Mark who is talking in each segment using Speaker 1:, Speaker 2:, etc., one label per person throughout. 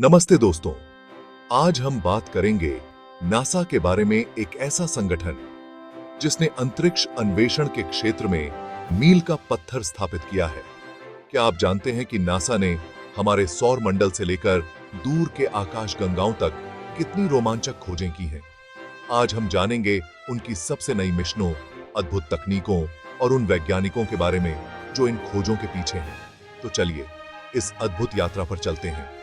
Speaker 1: नमस्ते दोस्तों, आज हम बात करेंगे नासा के बारे में, एक ऐसा संगठन जिसने अंतरिक्ष अन्वेषण के क्षेत्र में मील का पत्थर स्थापित किया है। क्या आप जानते हैं कि नासा ने हमारे सौर मंडल से लेकर दूर के आकाशगंगाओं तक कितनी रोमांचक खोजें की हैं? आज हम जानेंगे उनकी सबसे नई मिशनों, अद्भुत तकनीकों और उन वैज्ञानिकों के बारे में जो इन खोजों के पीछे हैं। तो चलिए इस अद्भुत यात्रा पर चलते हैं।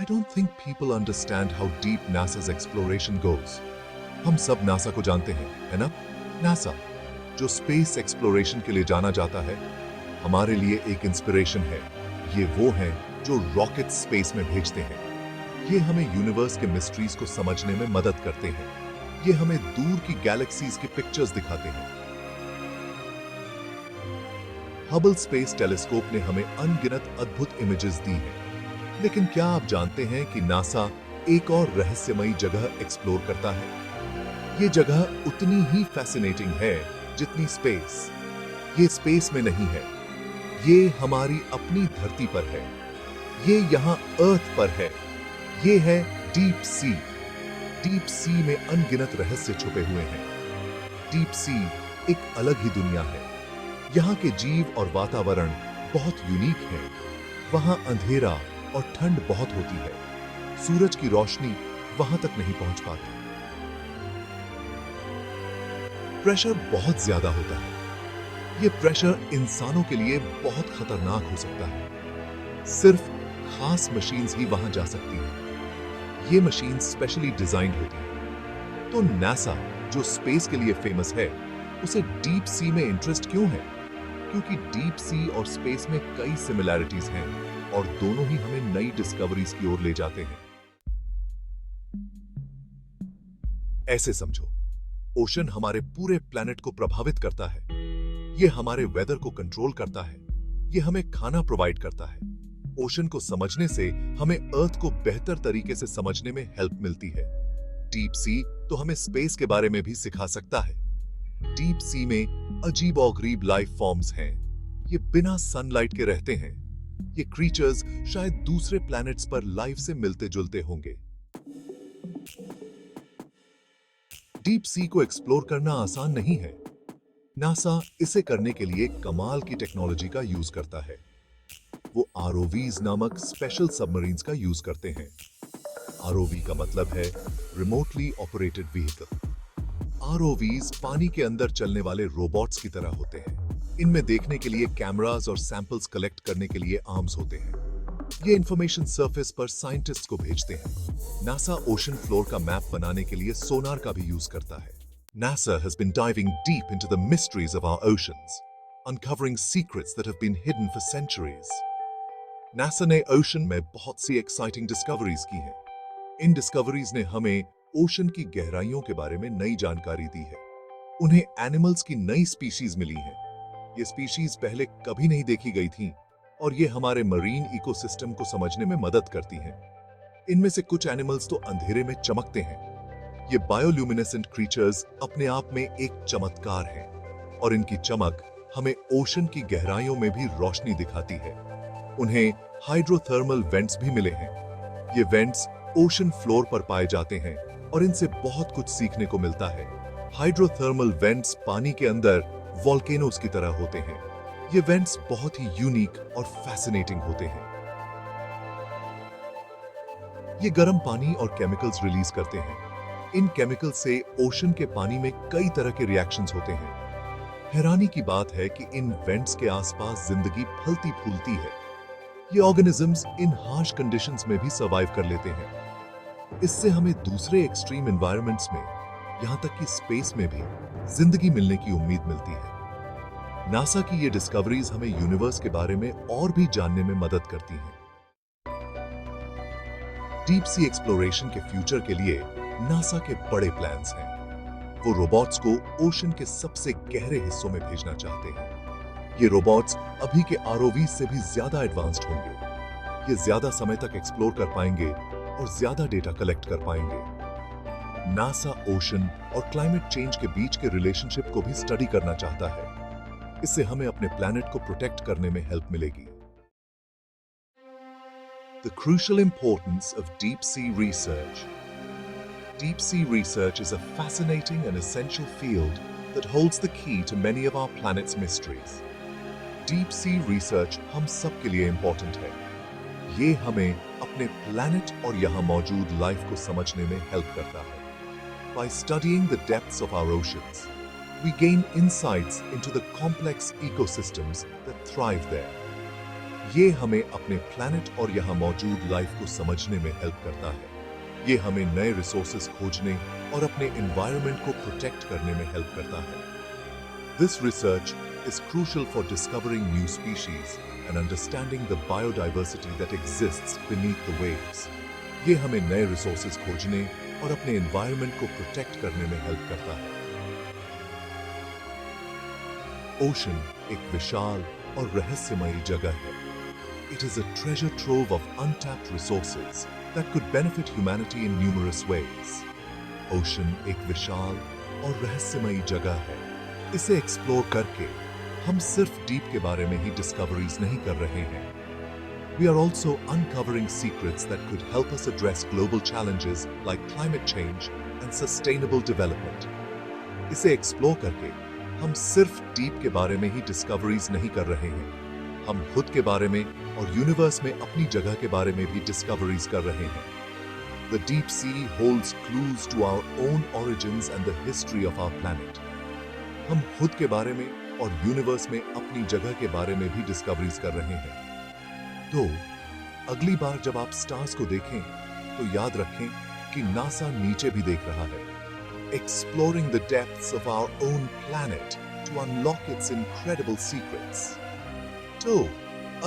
Speaker 1: I don't think people understand how deep NASA's exploration goes. हम सब नासा को जानते हैं, है ना? नासा, जो स्पेस एक्सप्लोरेशन के लिए जाना जाता है, हमारे लिए एक इंस्पिरेशन है। ये वो हैं जो रॉकेट स्पेस में भेजते हैं। ये हमें यूनिवर्स के मिस्ट्रीज को समझने में मदद करते हैं। ये हमें दूर की गैलेक्सीज की पिक्चर्स दिखाते हैं। हबल स्पेस टेलीस्कोप ने हमें अनगिनत अद्भुत इमेजेस दी हैं। लेकिन क्या आप जानते हैं कि नासा एक और रहस्यमयी जगह एक्सप्लोर करता है? ये जगह उतनी ही फैसिनेटिंग है जितनी स्पेस। ये स्पेस में नहीं है, ये हमारी अपनी धरती पर है। ये यहाँ अर्थ पर है। ये है डीप सी। डीप सी में अनगिनत रहस्य छुपे हुए हैं। डीप सी एक अलग ही दुनिया है। यहाँ के जीव और वातावरण बहुत यूनिक है। वहाँ अंधेरा और ठंड बहुत होती है। सूरज की रोशनी वहां तक नहीं पहुंच पाती। प्रेशर बहुत ज्यादा होता है। यह प्रेशर इंसानों के लिए बहुत खतरनाक हो सकता है। सिर्फ खास मशीन्स ही वहां जा सकती हैं। ये मशीन स्पेशली डिजाइंड होती है। तो नासा, जो स्पेस के लिए फेमस है, उसे डीप सी में इंटरेस्ट क्यों है? क्योंकि डीप सी और स्पेस में कई सिमिलैरिटीज हैं और दोनों ही हमें नई डिस्कवरीज की ओर ले जाते हैं। ऐसे समझो, ओशन हमारे पूरे प्लैनेट को प्रभावित करता है। यह हमारे वेदर को कंट्रोल करता है। यह हमें खाना प्रोवाइड करता है। ओशन को समझने से हमें अर्थ को बेहतर तरीके से समझने में हेल्प मिलती है। डीप सी तो हमें स्पेस के बारे में भी सिखा सकता है। डीप सी में अजीबोगरीब लाइफ फॉर्म्स हैं। ये बिना सनलाइट के रहते हैं। ये क्रीचर्स शायद दूसरे प्लैनेट्स पर लाइफ से मिलते जुलते होंगे। डीप सी को एक्सप्लोर करना आसान नहीं है। नासा इसे करने के लिए कमाल की टेक्नोलॉजी का यूज करता है। वो आरओवीज नामक स्पेशल सबमरीन्स का यूज करते हैं। आरओवी का मतलब है रिमोटली ऑपरेटेड व्हीकल। आरओवीज पानी के अंदर चलने वाले रोबोट्स की तरह होते हैं। इनमें देखने के लिए कैमरास और सैंपल्स कलेक्ट करने के लिए आर्म्स होते हैं। ये इंफॉर्मेशन सरफेस पर साइंटिस्ट को भेजते हैं। नासा ओशन फ्लोर का मैप बनाने के लिए सोनार का भी यूज करता है। NASA has been diving deep into the mysteries of our oceans, uncovering secrets that have been hidden for centuries. NASA ने ओशन में बहुत सी एक्साइटिंग डिस्कवरीज की हैं। इन डिस्कवरीज ने हमें ओशन की गहराइयों के बारे में नई जानकारी दी है। उन्हें एनिमल्स की नई स्पीशीज मिली हैं। ये स्पीशीज पहले कभी नहीं देखी गई थीं और ये हमारे मरीन इकोसिस्टम को समझने में मदद करती हैं। इनमें से कुछ एनिमल्स तो अंधेरे में चमकते हैं। ये बायोल्यूमिनेसेंट क्रीचर्स अपने आप में एक चमत्कार हैं और इनकी चमक हमें ओशन की गहराइयों में भी रोशनी दिखाती है। उन्हें हाइड्रोथर्मल वेंट्स भी मिले हैं। ये वेंट्स ओशन फ्लोर पर पाए जाते हैं और इनसे बहुत कुछ सीखने को मिलता है। हाइड्रोथर्मल वेंट्स पानी के अंदर वोल्केनोस की तरह होते हैं। ये वेंट्स बहुत ही यूनिक और फैसिनेटिंग होते हैं। ये गर्म पानी और केमिकल्स रिलीज करते हैं। इन केमिकल से ओशन के पानी में कई तरह के रिएक्शंस होते हैं। हैरानी की बात है कि इन वेंट्स के आसपास जिंदगी फलती फूलती है। ये ऑर्गेनिजम्स इन हार्श कंडीशंस में भी सर्वाइव कर लेते हैं। इससे हमें दूसरे एक्सट्रीम एनवायरनमेंट्स में, यहां तक कि स्पेस में भी जिंदगी मिलने की उम्मीद मिलती है। नासा की ये डिस्कवरीज हमें यूनिवर्स के बारे में और भी जानने में मदद करती हैं। डीप सी एक्सप्लोरेशन के फ्यूचर के लिए नासा के बड़े प्लान्स हैं। वो रोबोट्स को ओशन के सबसे गहरे हिस्सों में भेजना चाहते हैं। ये रोबोट्स अभी के आरओवी से भी ज्यादा एडवांस्ड होंगे। ये ज्यादा समय तक एक्सप्लोर कर पाएंगे और ज्यादा डेटा कलेक्ट कर पाएंगे। नासा ओशन और क्लाइमेट चेंज के बीच के रिलेशनशिप को भी स्टडी करना चाहता है। इससे हमें अपने प्लैनेट को प्रोटेक्ट करने में हेल्प मिलेगी। The crucial importance of deep sea research. Deep sea research is a fascinating and essential field that holds the key to many of our planet's mysteries. Deep sea research हम सब के लिए important है। ये हमें अपने planet और यहाँ मौजूद लाइफ को समझने में हेल्प करता है। By studying the depths of our oceans, we gain insights into the complex ecosystems that thrive there. ये हमें अपने प्लैनेट और यहाँ मौजूद लाइफ को समझने में हेल्प करता है। ये हमें नए रिसोर्सेज खोजने और अपने एनवायरनमेंट को प्रोटेक्ट करने में हेल्प करता है। This research is crucial for discovering new species and understanding the biodiversity that exists beneath the waves. ये हमें नए रिसोर्सेज खोजने और अपने एनवायरनमेंट को प्रोटेक्ट करने में हेल्प करता है। ओशन एक विशाल और रहस्यमयी जगह है। It is a treasure trove of untapped resources that could benefit humanity in numerous ways. Ocean एक विशाल और रहस्यमयी जगह है। इसे एक्सप्लोर करके हम सिर्फ डीप के बारे में ही डिस्कवरीज नहीं कर रहे हैं। We are also uncovering secrets that could help us address global challenges like climate change and sustainable development. इसे एक्सप्लोर करके हम सिर्फ डीप के बारे में ही डिस्कवरीज नहीं कर रहे हैं। हम खुद के बारे में और यूनिवर्स में अपनी जगह के बारे में भी डिस्कवरीज कर रहे हैं। The deep sea holds clues to our own origins and the history of our planet. हम खुद के बारे में और यूनिवर्स में अपनी जगह के बारे में भी डिस्कवरीज कर रहे हैं। तो अगली बार जब आप स्टार्स को देखें तो याद रखें कि नासा नीचे भी देख रहा है। Exploring the depths of our own planet to unlock its incredible secrets. तो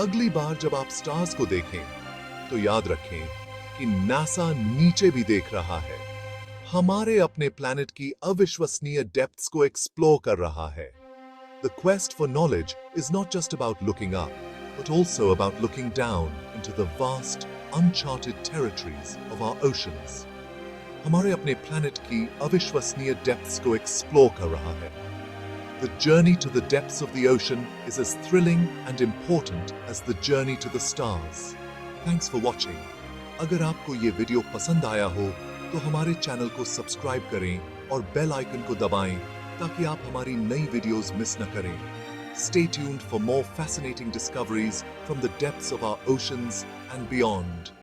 Speaker 1: अगली बार जब आप स्टार्स को देखें तो याद रखें कि नासा नीचे भी देख रहा है, हमारे अपने प्लैनेट की अविश्वसनीय डेप्थ्स को एक्सप्लोर कर रहा है। The quest for knowledge is not just about looking up, but also about looking down into the vast, uncharted territories of our oceans. हमारे अपने प्लैनेट की अविश्वसनीय डेप्थ्स को एक्सप्लोर कर रहा है। The journey to the depths of the ocean is as thrilling and important as the journey to the stars. Thanks for watching. अगर आपको ये वीडियो पसंद आया हो तो हमारे चैनल को सब्सक्राइब करें और बेल आइकन को दबाएं ताकि आप हमारी नई वीडियोस मिस न करें। Stay tuned for more fascinating discoveries from the depths of our oceans and beyond.